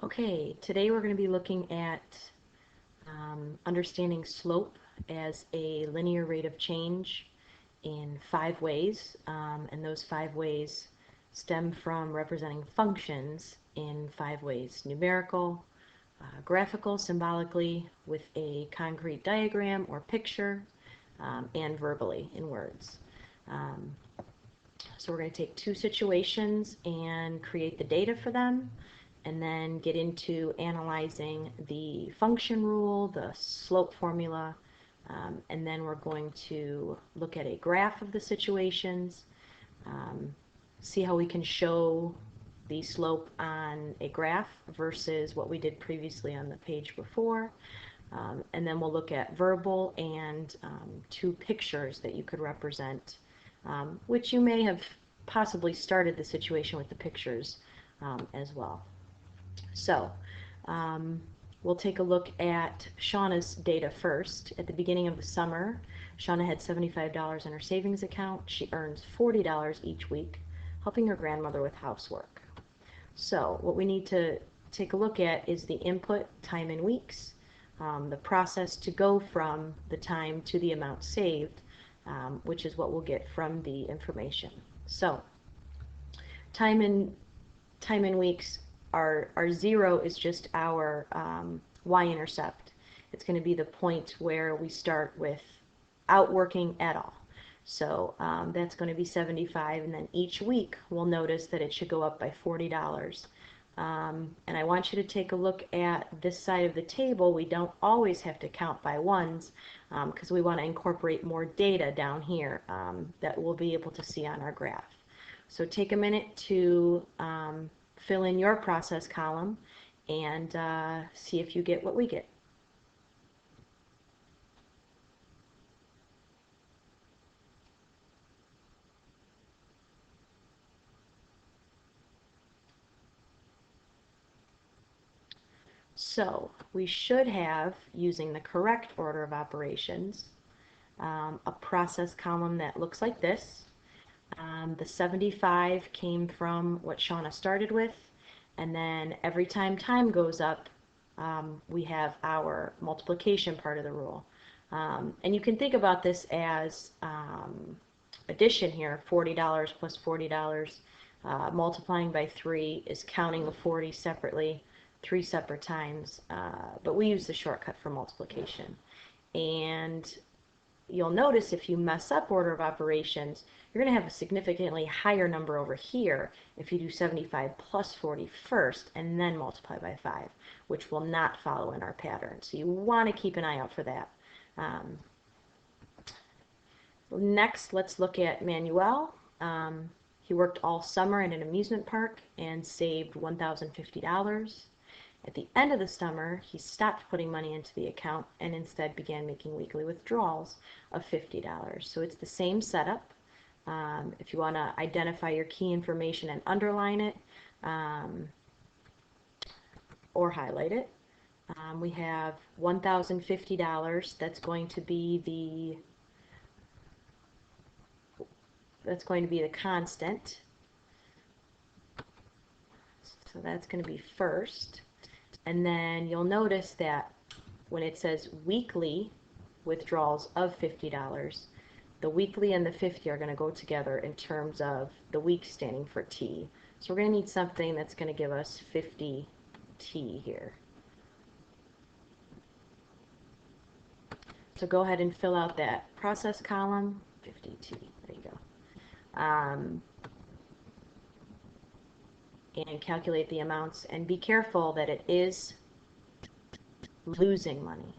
Okay, today we're going to be looking at understanding slope as a linear rate of change in 5 ways, and those 5 ways stem from representing functions in 5 ways: numerical, graphical, symbolically, with a concrete diagram or picture, and verbally in words. Um, so we're going to take 2 situations and create the data for them, and then get into analyzing the function rule, the slope formula, and then we're going to look at a graph of the situations, see how we can show the slope on a graph versus what we did previously on the page before. And then we'll look at verbal and 2 pictures that you could represent, which you may have possibly started the situation with the pictures as well. So we'll take a look at Shauna's data first. At the beginning of the summer, Shauna had $75 in her savings account. She earns $40 each week, helping her grandmother with housework. So what we need to take a look at is the input, time in weeks, the process to go from the time to the amount saved, which is what we'll get from the information. So time in weeks, our 0 is just our y-intercept. It's going to be the point where we start without working at all. So that's going to be 75, and then each week we'll notice that it should go up by $40. And I want you to take a look at this side of the table. We don't always have to count by ones because we want to incorporate more data down here that we'll be able to see on our graph. So take a minute to fill in your process column and see if you get what we get. So we should have, using the correct order of operations, a process column that looks like this. The 75 came from what Shauna started with, and then every time time goes up, we have our multiplication part of the rule. And you can think about this as addition here, $40 plus $40. Multiplying by 3 is counting the 40 separately, 3 separate times, but we use the shortcut for multiplication. And you'll notice if you mess up order of operations, you're going to have a significantly higher number over here if you do 75 plus 40 first and then multiply by 5, which will not follow in our pattern. So you want to keep an eye out for that. Next, let's look at Manuel. He worked all summer in an amusement park and saved $1,050. At the end of the summer, he stopped putting money into the account and instead began making weekly withdrawals of $50. So it's the same setup. If you want to identify your key information and underline it or highlight it, we have $1,050. That's going to be the constant. So that's going to be first. And then you'll notice that when it says weekly withdrawals of $50, the weekly and the 50 are going to go together in terms of the week standing for T. So we're going to need something that's going to give us 50T here. So go ahead and fill out that process column, 50T. There you go. And calculate the amounts, and be careful that it is losing money.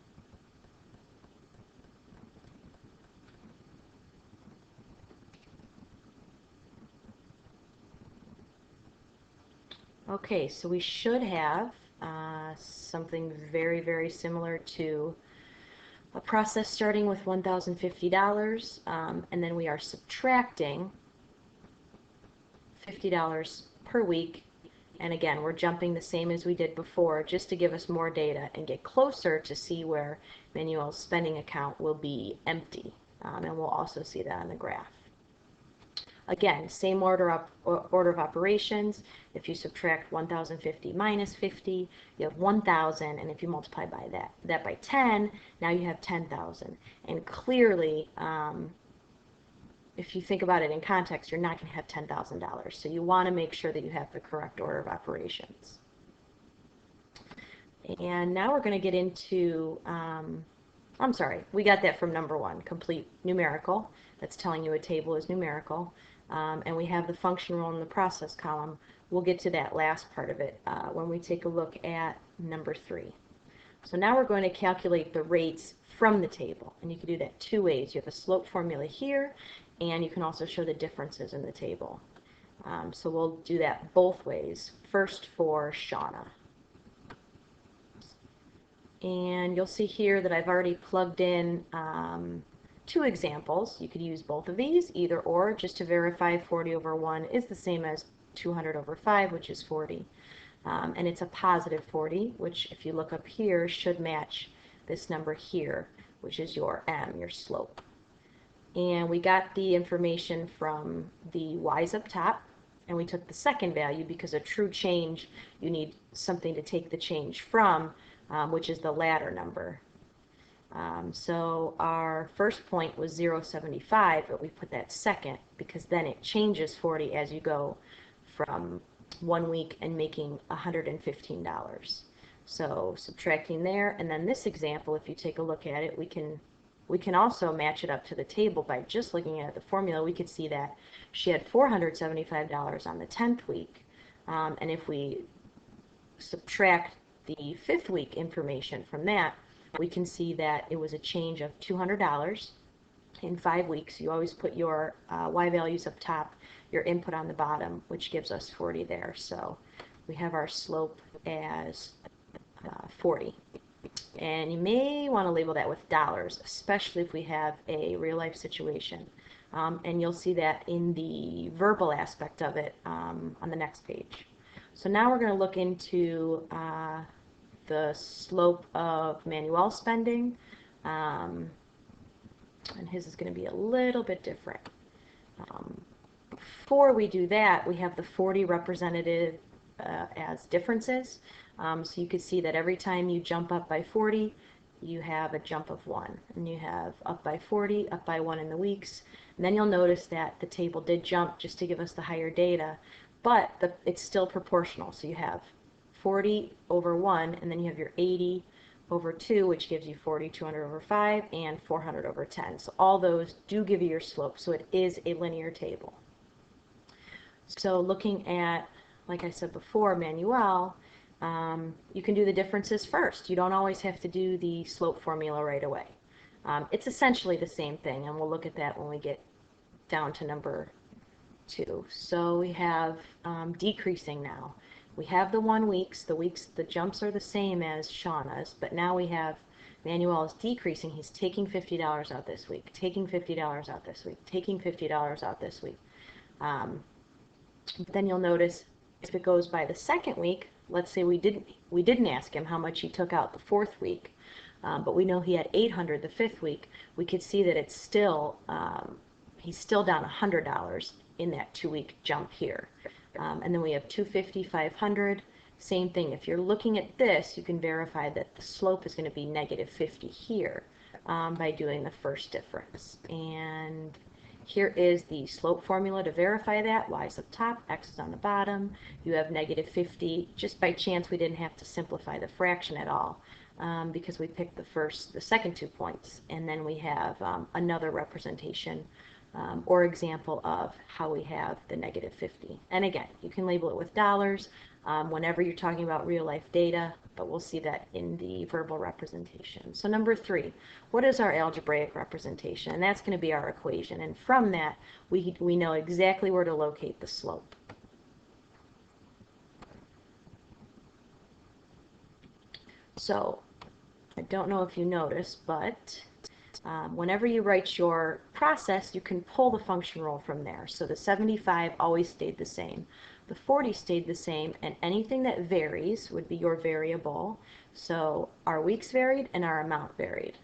Okay, so we should have something very, very similar to a process starting with $1,050, and then we are subtracting $50 per week. And again, we're jumping the same as we did before just to give us more data and get closer to see where Manuel's spending account will be empty. And we'll also see that on the graph. Again, same order of operations. If you subtract 1,050 minus 50, you have 1,000, and if you multiply by that by 10, now you have 10,000. And clearly, if you think about it in context, you're not going to have $10,000. So you want to make sure that you have the correct order of operations. And now we're going to get into, I'm sorry, we got that from number one, complete numerical. That's telling you a table is numerical. And we have the function rule in the process column. We'll get to that last part of it when we take a look at number three. So now we're going to calculate the rates from the table. And you can do that two ways. You have a slope formula here, and you can also show the differences in the table. So we'll do that both ways. First for Shauna. And you'll see here that I've already plugged in two examples. You could use both of these, either or, just to verify 40 over 1 is the same as 200 over 5, which is 40. And it's a positive 40, which if you look up here should match this number here, which is your m, your slope. And we got the information from the y's up top, and we took the second value because a true change, you need something to take the change from, which is the latter number. So our first point was 0.75, but we put that second because then it changes 40 as you go from 1 week and making $115. So subtracting there, and then this example, if you take a look at it, we can also match it up to the table by just looking at the formula. We could see that she had $475 on the 10th week, and if we subtract the 5th week information from that, we can see that it was a change of $200 in 5 weeks. You always put your y values up top, your input on the bottom, which gives us 40 there. So we have our slope as 40. And you may want to label that with dollars, especially if we have a real life situation. And you'll see that in the verbal aspect of it on the next page. So now we're going to look into the slope of Manuel's spending, and his is going to be a little bit different. Before we do that, we have the 40 represented as differences. So you can see that every time you jump up by 40, you have a jump of 1, and you have up by 40, up by 1 in the weeks. And then you'll notice that the table did jump just to give us the higher data, but it's still proportional. So you have 40 over 1, and then you have your 80 over 2, which gives you 40, 200 over 5, and 400 over 10. So all those do give you your slope, so it is a linear table. So looking at, like I said before, Manuel, you can do the differences first. You don't always have to do the slope formula right away. It's essentially the same thing, and we'll look at that when we get down to number 2. So we have decreasing now. We have the 1 weeks. The jumps are the same as Shauna's, but now we have Manuel is decreasing. He's taking $50 out this week, taking $50 out this week, taking $50 out this week. Then you'll notice if it goes by the 2nd week, let's say we didn't ask him how much he took out the 4th week, but we know he had 800 the 5th week. We could see that it's still he's still down $100 in that 2-week jump here. And then we have 250, 500. Same thing. If you're looking at this, you can verify that the slope is going to be negative 50 here by doing the first difference. And here is the slope formula to verify that. Y is up top, x is on the bottom. You have negative 50. Just by chance, we didn't have to simplify the fraction at all because we picked the second 2 points. And then we have another representation or example of how we have the negative 50. And again, you can label it with dollars whenever you're talking about real life data, but we'll see that in the verbal representation. So number 3, what is our algebraic representation? And that's going to be our equation. And from that, we know exactly where to locate the slope. So I don't know if you noticed, but whenever you write your process, you can pull the function rule from there. So the 75 always stayed the same. The 40 stayed the same, and anything that varies would be your variable. So our weeks varied and our amount varied.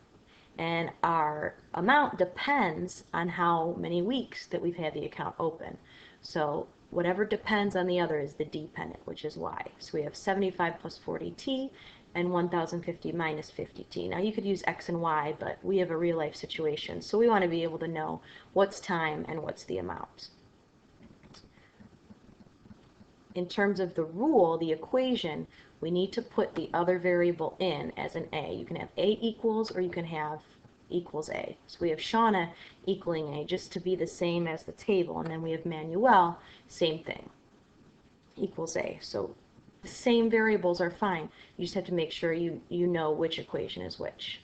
And our amount depends on how many weeks that we've had the account open. So whatever depends on the other is the dependent, which is y. So we have 75 plus 40t and 1050 minus 50t. Now you could use x and y, but we have a real life situation, so we want to be able to know what's time and what's the amount. In terms of the rule, the equation, we need to put the other variable in as an a. You can have a equals, or you can have equals a. So we have Shauna equaling a, just to be the same as the table, and then we have Manuel, same thing, equals a. So the same variables are fine. You just have to make sure you know which equation is which.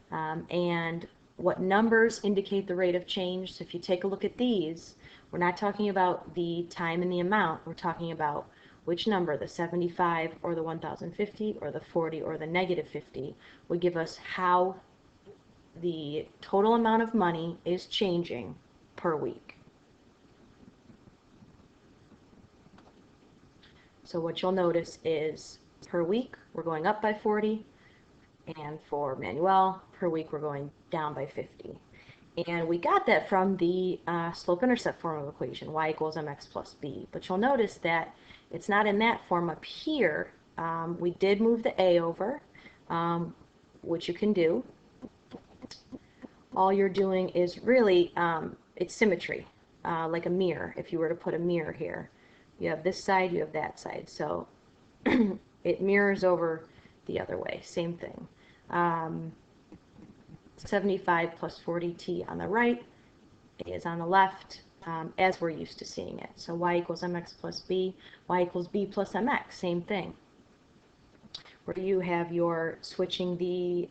And what numbers indicate the rate of change. So if you take a look at these, we're not talking about the time and the amount. We're talking about which number, the 75 or the 1050 or the 40 or the negative 50, would give us how the total amount of money is changing per week. So what you'll notice is per week we're going up by 40, and for Manuel, per week we're going down by 50. And we got that from the slope-intercept form of equation, y equals mx plus b. But you'll notice that it's not in that form up here. We did move the a over, which you can do. All you're doing is really, it's symmetry, like a mirror. If you were to put a mirror here, you have this side, you have that side. So it mirrors over the other way, same thing. 75 plus 40t on the right is on the left, as we're used to seeing it. So y equals mx plus b, y equals b plus mx, same thing. Where you have your switching the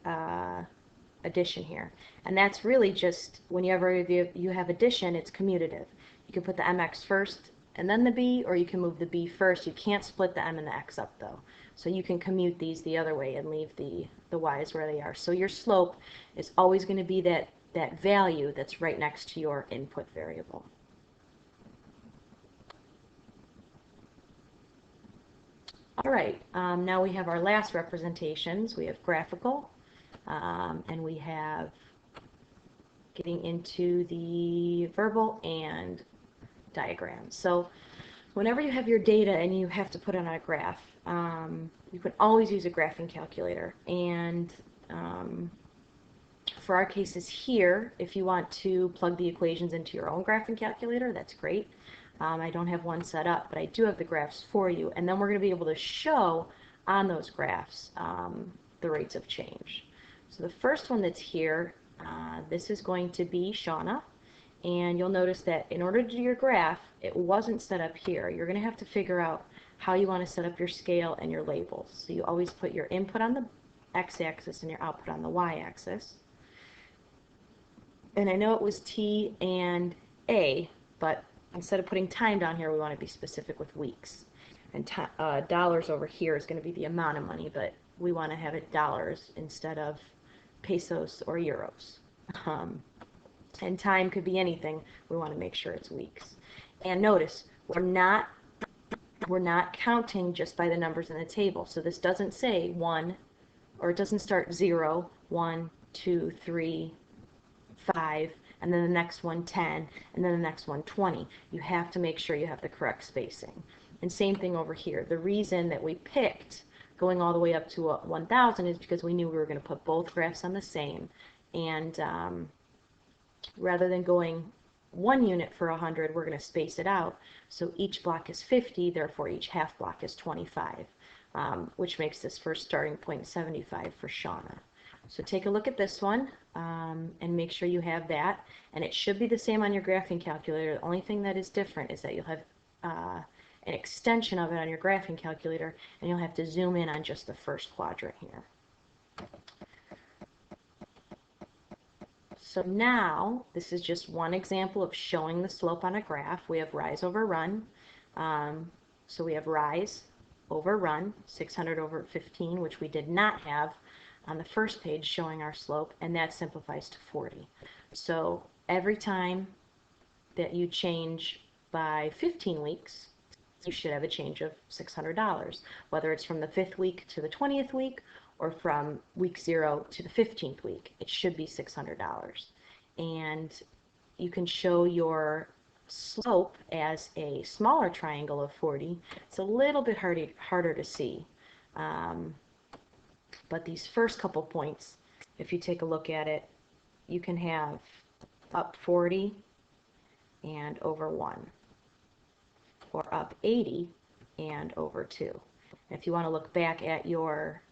addition here. And that's really just, whenever you have addition, it's commutative. You can put the mx first and then the b, or you can move the b first. You can't split the m and the x up, though. So you can commute these the other way and leave the y's where they are. So your slope is always going to be that value that's right next to your input variable. All right, now we have our last representations. We have graphical, and we have getting into the verbal and diagrams. So whenever you have your data and you have to put it on a graph, you can always use a graphing calculator. And for our cases here, if you want to plug the equations into your own graphing calculator, that's great. I don't have one set up, but I do have the graphs for you. And then we're going to be able to show on those graphs the rates of change. So the first one that's here, this is going to be Shauna. And you'll notice that in order to do your graph, it wasn't set up here. You're going to have to figure out how you want to set up your scale and your labels. So you always put your input on the x-axis and your output on the y-axis. And I know it was T and A, but instead of putting time down here, we want to be specific with weeks. And dollars over here is going to be the amount of money, but we want to have it dollars instead of pesos or euros. And time could be anything. We want to make sure it's weeks. And notice, we're not counting just by the numbers in the table. So this doesn't say 1, or it doesn't start 0, 1, 2, 3, 5, and then the next one 10, and then the next one 20. You have to make sure you have the correct spacing. And same thing over here. The reason that we picked going all the way up to 1,000 is because we knew we were going to put both graphs on the same. And rather than going 1 unit for 100, we're going to space it out. So each block is 50, therefore each half block is 25, which makes this first starting point 75 for Shauna. So take a look at this one and make sure you have that. And it should be the same on your graphing calculator. The only thing that is different is that you'll have an extension of it on your graphing calculator, and you'll have to zoom in on just the first quadrant here. So now, this is just one example of showing the slope on a graph. We have rise over run. So we have rise over run, 600 over 15, which we did not have on the first page showing our slope, and that simplifies to 40. So every time that you change by 15 weeks, you should have a change of $600, whether it's from the 5th week to the 20th week, or from week 0 to the 15th week, it should be $600. And you can show your slope as a smaller triangle of 40. It's a little bit harder to see. But these first couple points, if you take a look at it, you can have up 40 and over 1, or up 80 and over 2. And if you want to look back at your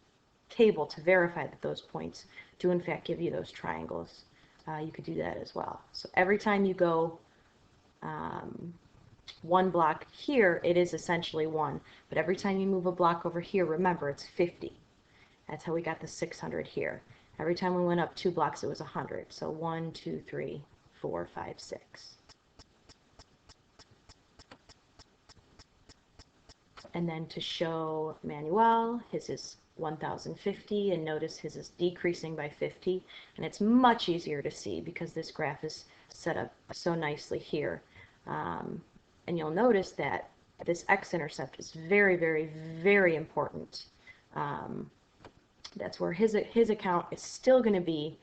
table to verify that those points do in fact give you those triangles, you could do that as well. So every time you go one block here, it is essentially 1. But every time you move a block over here, remember, it's 50. That's how we got the 600 here. Every time we went up 2 blocks, it was 100. So 1, 2, 3, 4, 5, 6. And then to show Manuel, his is 1050, and notice his is decreasing by 50. And it's much easier to see because this graph is set up so nicely here. And you'll notice that this x-intercept is very, very, very important. That's where his account is still going to be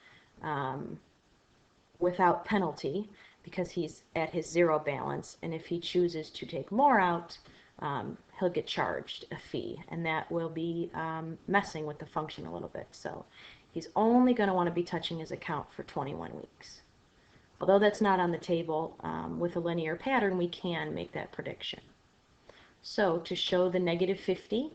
without penalty because he's at his 0 balance. And if he chooses to take more out, he'll get charged a fee, and that will be messing with the function a little bit. So he's only going to want to be touching his account for 21 weeks. Although that's not on the table, with a linear pattern, we can make that prediction. So to show the negative 50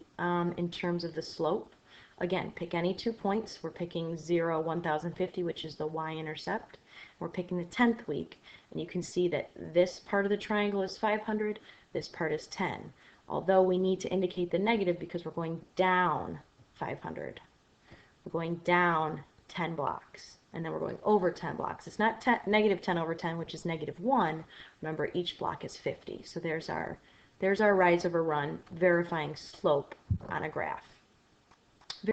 in terms of the slope, again, pick any 2 points. We're picking 0, 1050, which is the y-intercept. We're picking the 10th week, and you can see that this part of the triangle is 500, this part is 10. Although we need to indicate the negative because we're going down 500. We're going down 10 blocks, and then we're going over 10 blocks. It's not negative 10 over 10, which is negative 1. Remember, each block is 50. So there's our rise over run, verifying slope on a graph.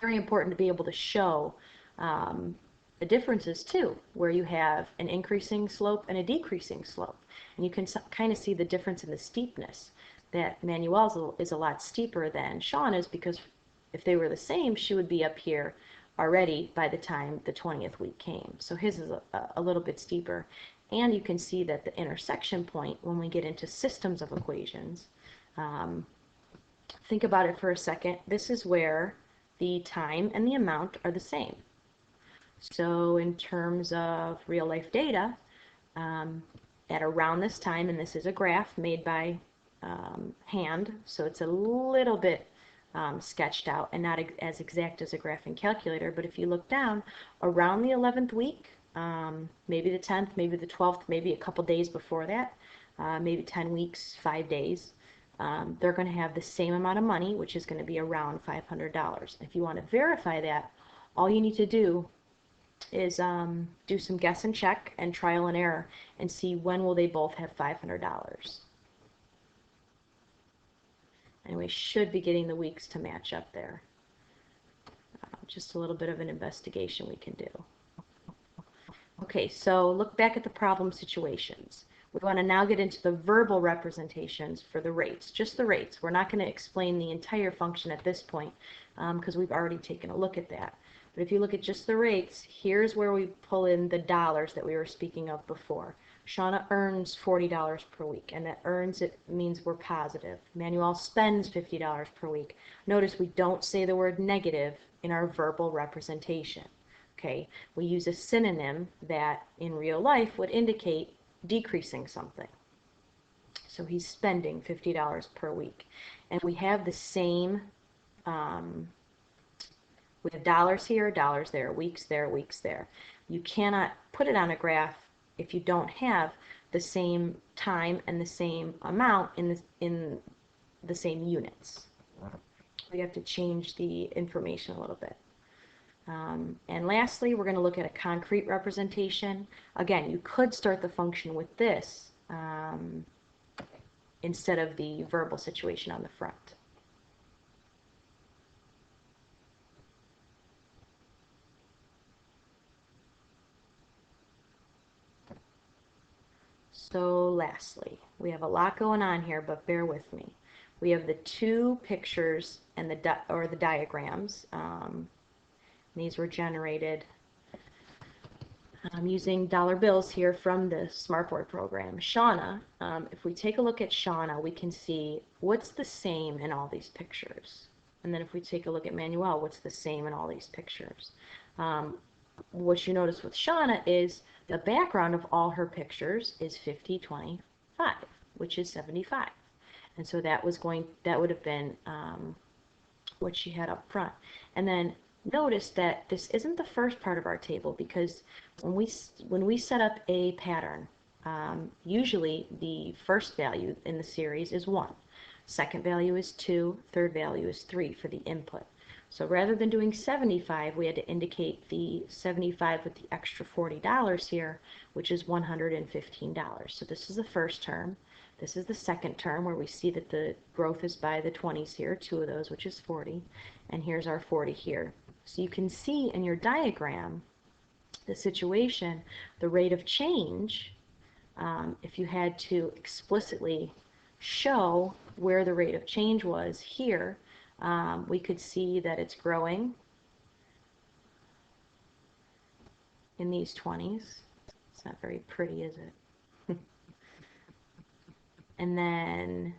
Very important to be able to show the differences too, where you have an increasing slope and a decreasing slope. And you can kind of see the difference in the steepness, that Manuel's is a lot steeper than Sean is, because if they were the same, she would be up here already by the time the 20th week came. So his is a little bit steeper. And you can see that the intersection point, when we get into systems of equations, think about it for a second. This is where the time and the amount are the same. So in terms of real life data, at around this time, and this is a graph made by hand, so it's a little bit sketched out and not as exact as a graphing calculator, but if you look down, around the 11th week, maybe the 10th, maybe the 12th, maybe a couple days before that, maybe 10 weeks, 5 days, they're going to have the same amount of money, which is going to be around $500. If you want to verify that, all you need to do is do some guess and check and trial and error and see when will they both have $500. And we should be getting the weeks to match up there. Just a little bit of an investigation we can do. Okay, so look back at the problem situations. We want to now get into the verbal representations for the rates, just the rates. We're not going to explain the entire function at this point because we've already taken a look at that. But if you look at just the rates, here's where we pull in the dollars that we were speaking of before. Shauna earns $40 per week, and that earns, it means we're positive. Manuel spends $50 per week. Notice we don't say the word negative in our verbal representation. Okay, we use a synonym that in real life would indicate decreasing something. So he's spending $50 per week. And we have the same, we have dollars here, dollars there, weeks there, weeks there. You cannot put it on a graph if you don't have the same time and the same amount in the same units. We have to change the information a little bit. And lastly, we're going to look at a concrete representation. Again, you could start the function with this instead of the verbal situation on the front. So lastly, we have a lot going on here, but bear with me. We have the two pictures and the diagrams. These were generated using dollar bills here from the Smartboard program. Shauna, if we take a look at Shauna, we can see what's the same in all these pictures. And then if we take a look at Manuel, what's the same in all these pictures. What you notice with Shauna is the background of all her pictures is 50, 25, which is 75. And so that would have been what she had up front. And then notice that this isn't the first part of our table, because when we set up a pattern, usually the first value in the series is 1. Second value is 2. Third value is 3 for the input. So rather than doing 75, we had to indicate the 75 with the extra $40 here, which is $115. So this is the first term. This is the second term, where we see that the growth is by the 20s here, 2 of those, which is 40. And here's our 40 here. So you can see in your diagram the situation, the rate of change. If you had to explicitly show where the rate of change was here, we could see that it's growing in these 20s. It's not very pretty, is it? And then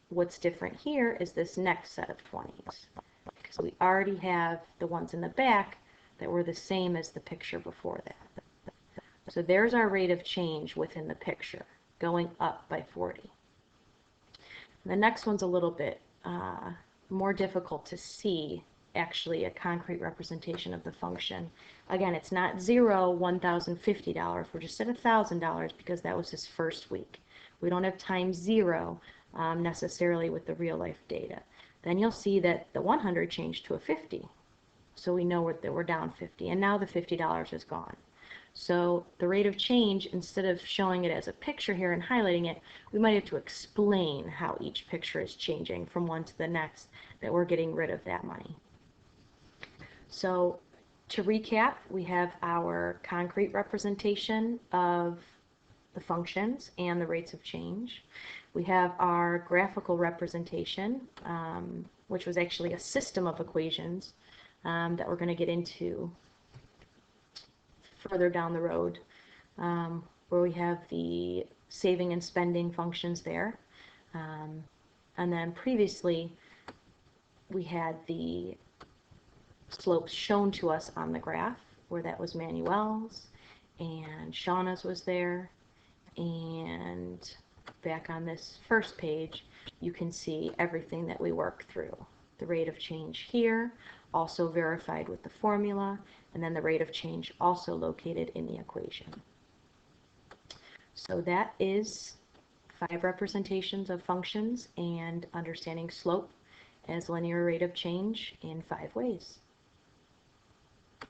what's different here is this next set of 20s, because we already have the ones in the back that were the same as the picture before that. So there's our rate of change within the picture, going up by 40. The next one's a little bit more difficult to see, actually, a concrete representation of the function. Again, it's not 0, $1,050. We're just at $1,000 because that was his first week. We don't have time 0 necessarily with the real life data. Then you'll see that the 100 changed to a 50. So we know that we're down 50, and now the $50 is gone. So the rate of change, instead of showing it as a picture here and highlighting it, we might have to explain how each picture is changing from one to the next, that we're getting rid of that money. So to recap, we have our concrete representation of the functions and the rates of change. We have our graphical representation, which was actually a system of equations that we're going to get into further down the road, where we have the saving and spending functions there. And then previously we had the slopes shown to us on the graph, where that was Manuel's and Shauna's was there. And back on this first page, you can see everything that we work through. The rate of change here, also verified with the formula, and then the rate of change also located in the equation. So that is 5 representations of functions and understanding slope as linear rate of change in 5 ways.